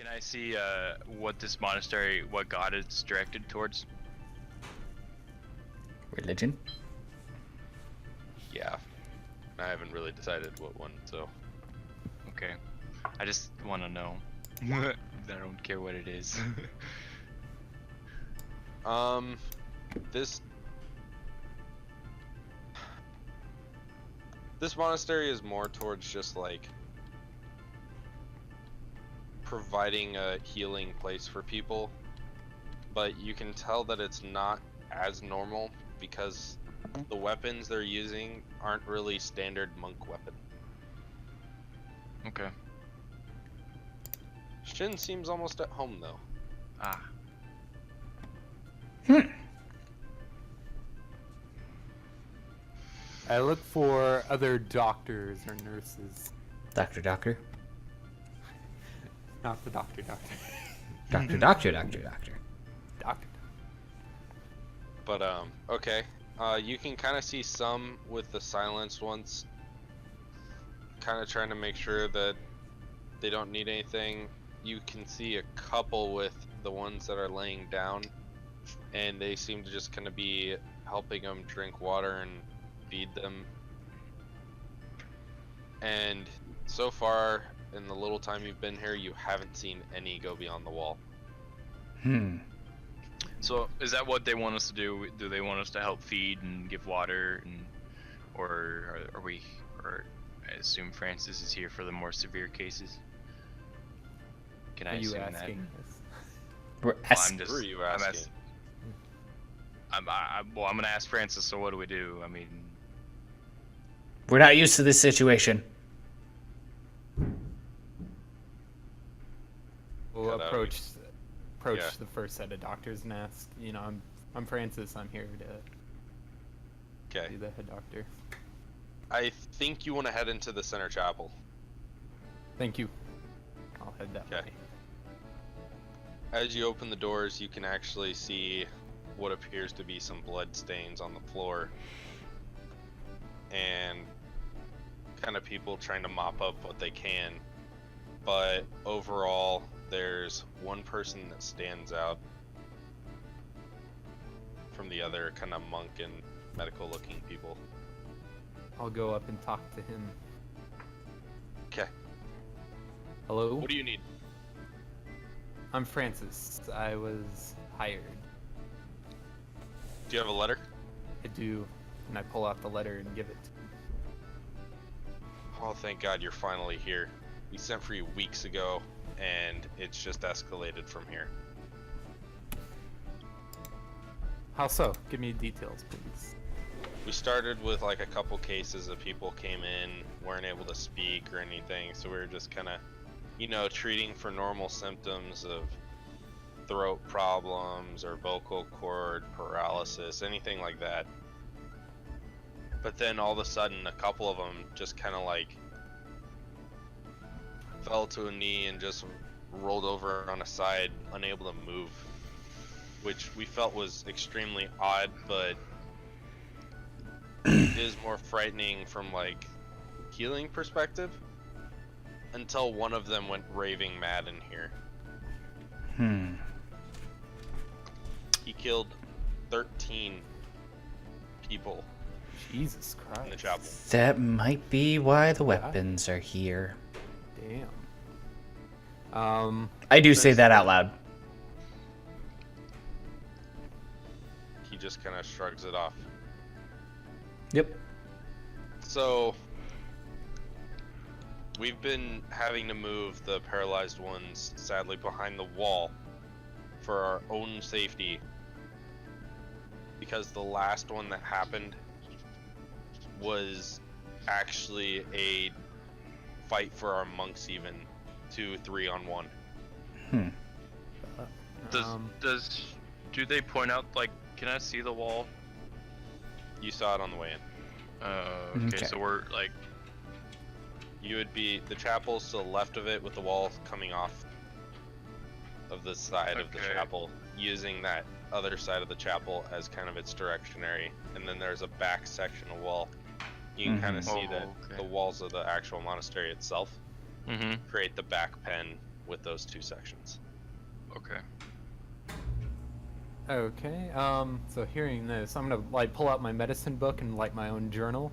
Can I see what this monastery, what god it's directed towards? Religion? Yeah. I haven't really decided what one, so. Okay. I just want to know. I don't care what it is. This monastery is more towards just like providing a healing place for people, but you can tell that it's not as normal because the weapons they're using aren't really standard monk weapon. Okay. Shin seems almost at home though. Ah. I look for other doctors or nurses. Doctor. Not the doctor. Doctor. Doctor. But okay. You can kind of see some with the silenced ones, kind of trying to make sure that they don't need anything. You can see a couple with the ones that are laying down, and they seem to just kind of be helping them drink water and feed them. And so far, in the little time you've been here, you haven't seen any go beyond the wall. So is that what they want us to do? Do they want us to help feed and give water, and or are we? Or I assume Francis is here for the more severe cases. Can I Are you assume asking this? We're Well, asking. Who are you asking? I'm gonna ask Francis. So what do we do? I mean, We're not used to this situation. We'll Yeah, that'd approach yeah. the first set of doctors and ask. You know, I'm Francis. I'm here to Okay. be the head doctor. I think you want to head into the center chapel. Thank you. I'll head that Okay. way. As you open the doors, you can actually see what appears to be some blood stains on the floor, and kind of people trying to mop up what they can. But overall, there's one person that stands out from the other kind of monk and medical looking people. I'll go up and talk to him. Okay. Hello? What do you need? I'm Francis. I was hired. Do you have a letter? I do, and I pull out the letter and give it to him. Oh, thank God you're finally here. We sent for you weeks ago, and it's just escalated from here. How so? Give me details, please. We started with like a couple cases of people came in, weren't able to speak or anything, so we were just kind of, you know, treating for normal symptoms of throat problems or vocal cord paralysis, anything like that. But then all of a sudden, a couple of them just kind of like fell to a knee and just rolled over on a side, unable to move, which we felt was extremely odd, but is more frightening from like healing perspective, until one of them went raving mad in here. He killed 13 people Jesus in the Christ. chapel. That might be why the weapons are here. Damn. I do say that out loud. He just kind of shrugs it off. Yep. So we've been having to move the paralyzed ones sadly behind the wall for our own safety, because the last one that happened was actually a fight for our monks, even 2-3-on-1. do they point out, like, can I see the wall? You saw it on the way in. Okay, so we're like, You would be, the chapel's to the left of it with the wall coming off of the side of the Okay. chapel, using that other side of the chapel as kind of its directionary, and then there's a back section of wall. You can kind of see that okay. the walls of the actual monastery itself create the back pen with those two sections. Okay. Okay. So hearing this, I'm gonna like pull out my medicine book and like my own journal,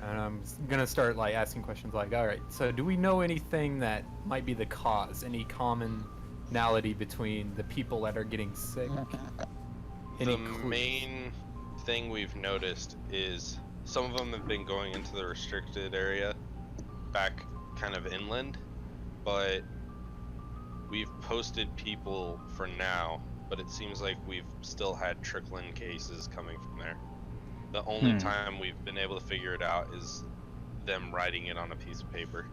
and I'm gonna start like asking questions like, all right, so do we know anything that might be the cause? Any commonality between the people that are getting sick? Any The clues? main thing we've noticed is some of them have been going into the restricted area back kind of inland, but we've posted people for now, but it seems like we've still had trickling cases coming from there. The only time we've been able to figure it out is them writing it on a piece of paper.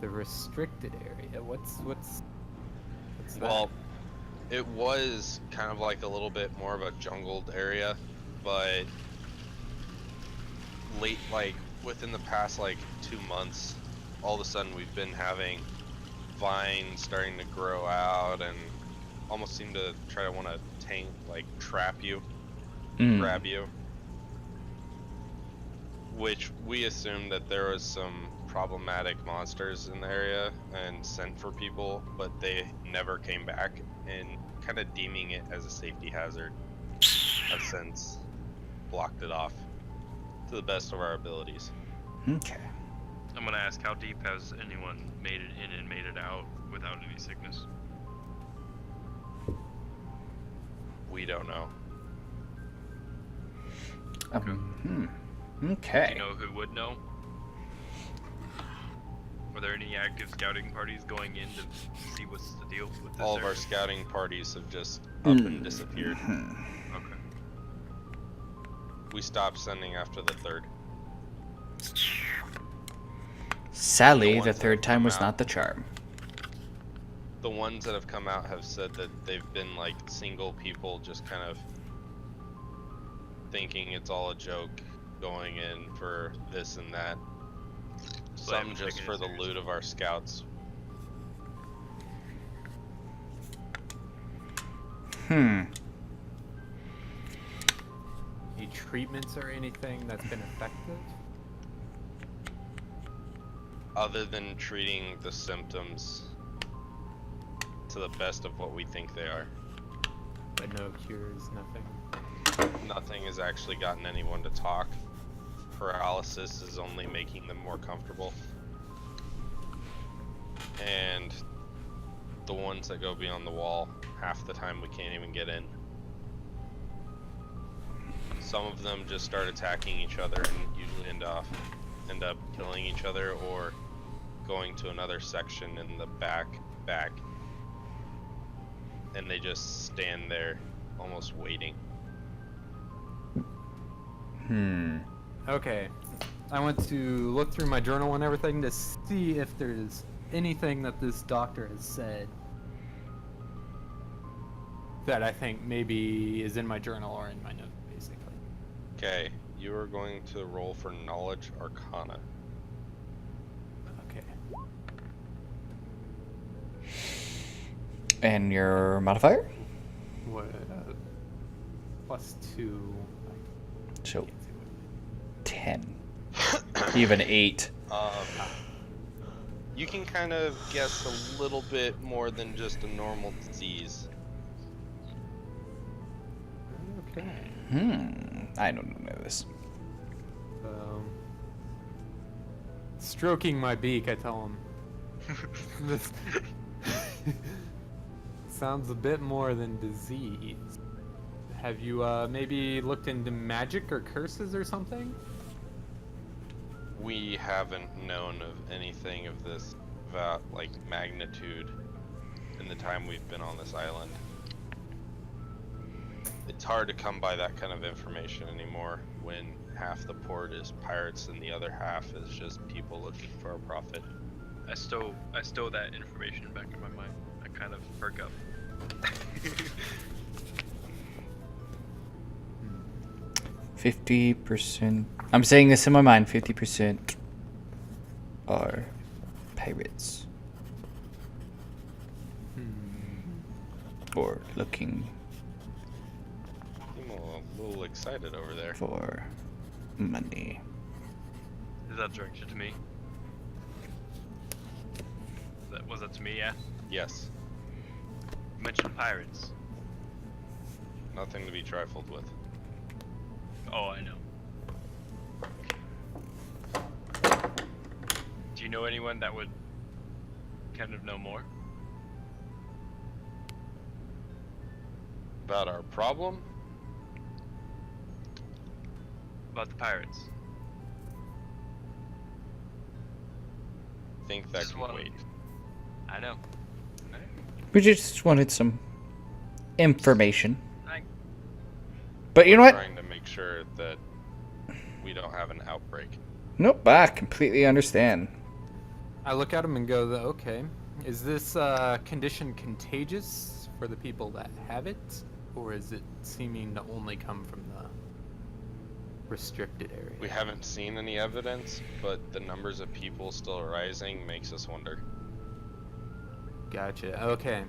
The restricted area. What's that? Well, it was kind of like a little bit more of a jungled area, but late, like within the past like 2 months, all of a sudden we've been having vines starting to grow out and almost seem to try to want to trap you, grab you. Which we assumed that there was some problematic monsters in the area and sent for people, but they never came back, and kind of deeming it as a safety hazard, have since blocked it off to the best of our abilities. Okay. I'm gonna ask, how deep has anyone made it in and made it out without any sickness? We don't know. Okay. Do you know who would know? Were there any active scouting parties going in to see what's the deal with this All of our area? scouting parties have just up and disappeared. Okay. We stopped sending after the third. Sadly, ones the that third have time come was out. not the charm. The ones that have come out have said that they've been like single people just kind of thinking it's all a joke, going in for this and that. So they Some haven't just taken it for the seriously. loot of our scouts. Hmm. Any treatments or anything that's been effective? Other than treating the symptoms to the best of what we think they are. But no cures, nothing. Nothing has actually gotten anyone to talk. Paralysis is only making them more comfortable. And the ones that go beyond the wall, half the time we can't even get in. Some of them just start attacking each other and usually end up killing each other or going to another section in the back, and they just stand there almost waiting. Okay. I want to look through my journal and everything to see if there's anything that this doctor has said that I think maybe is in my journal or in my notes, basically. Okay, you are going to roll for Knowledge Arcana. Okay. And your modifier? What? +2. So 10. You have an 8. You can kind of guess a little bit more than just a normal disease. Okay. I don't know this. Stroking my beak, I tell him. This sounds a bit more than disease. Have you maybe looked into magic or curses or something? We haven't known of anything of this like magnitude in the time we've been on this island. It's hard to come by that kind of information anymore when half the port is pirates and the other half is just people looking for a profit. I stow that information back in my mind. I kind of perk up. 50%. I'm saying this in my mind. 50% are pirates. Or looking I'm a little excited over there. for money. Is that directed to me? Was that to me? Yeah. Yes. You mentioned pirates. Nothing to be trifled with. Oh, I know. Do you know anyone that would kind of know more? About our problem? About the pirates? Think that Just can one. wait. I know. We just wanted some information. I, But you know what? Trying to make sure that we don't have an outbreak. Nope, I completely understand. I look at him and go, okay, is this condition contagious for the people that have it? Or is it seeming to only come from the restricted area? We haven't seen any evidence, but the numbers of people still rising makes us wonder. Gotcha, okay.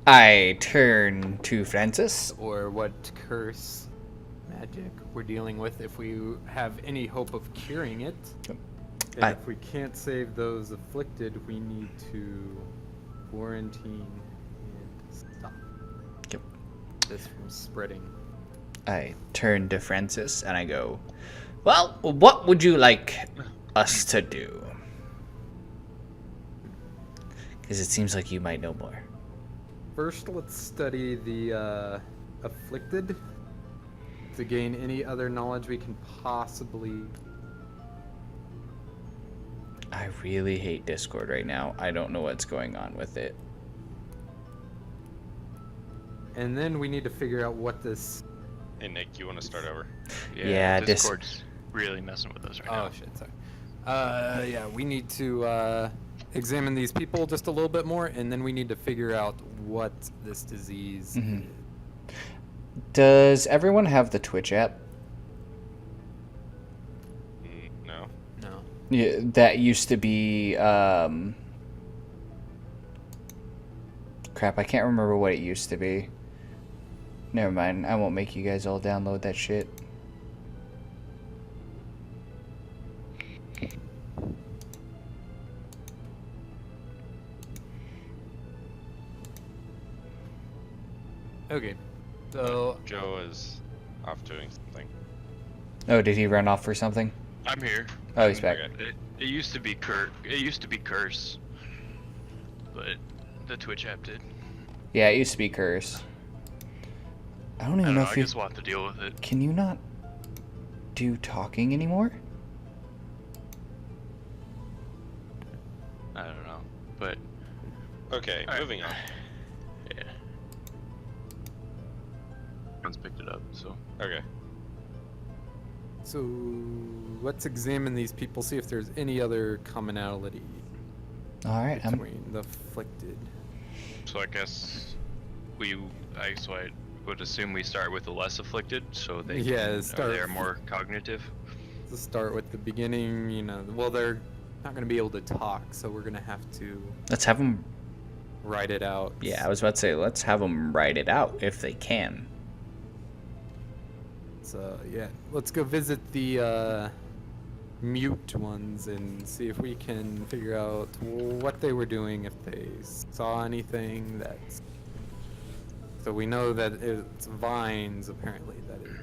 I turn to Francis. Or what curse magic we're dealing with if we have any hope of curing it. And I- if we can't save those afflicted, we need to quarantine and stop Yep. this from spreading. I turn to Francis and I go, well, what would you like us to do? Because it seems like you might know more. First, let's study the afflicted to gain any other knowledge we can possibly. I really hate Discord right now. I don't know what's going on with it. And then we need to figure out what this. Hey Nick, you want to start over? Yeah, Discord's really messing with us right now. Oh shit! Sorry. Yeah, we need to examine these people just a little bit more, and then we need to figure out what this disease Mhm. is. Does everyone have the Twitch app? No. No. Yeah, that used to be, crap, I can't remember what it used to be. Never mind, I won't make you guys all download that shit. Okay. So Joe is off doing something. Oh, did he run off for something? I'm here. Oh, he's back. Okay. It used to be Curse, but the Twitch app did. Yeah, it used to be Curse. I don't I even don't know know. I if you... just want to deal with it. Can you not do talking anymore? I don't know, but Okay, Alright. moving on. yeah. Everyone's picked it up, so. Okay. So let's examine these people, see if there's any other commonality Alright, between the afflicted. So I guess I would assume we start with the less afflicted, so they they're more cognitive. Let's start with the beginning. You know, well, they're not going to be able to talk, so we're going to have to let's have them... write it out. Yeah, I was about to say, let's have them write it out if they can. So yeah, let's go visit the mute ones and see if we can figure out what they were doing, if they saw anything that's. So we know that it's vines apparently that is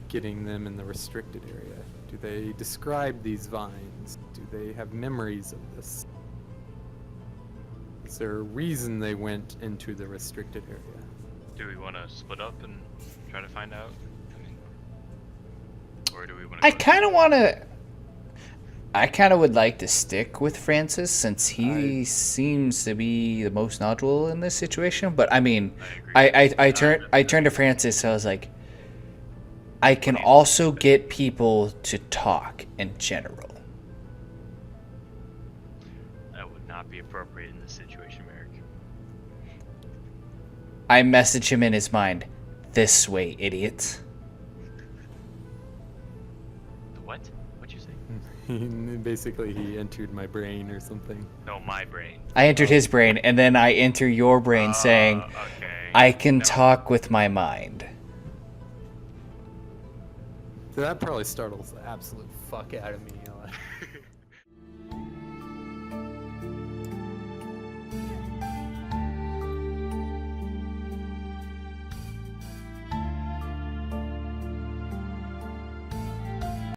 getting them in the restricted area. Do they describe these vines? Do they have memories of this? Is there a reason they went into the restricted area? Do we want to split up and try to find out? I mean, or do we want I to? kind of want to... I kind of would like to stick with Francis since he seems to be the most knowledgeable in this situation. But I mean, I turned to Francis. I was like, I can also get people to talk in general. That would not be appropriate in this situation, Merrick. I message him in his mind, this way, idiot. The what? What'd you say? Basically, he entered my brain or something. No, my brain. I entered his brain, and then I enter your brain saying, Okay. I can No. talk with my mind. So that probably startles the absolute fuck out of me.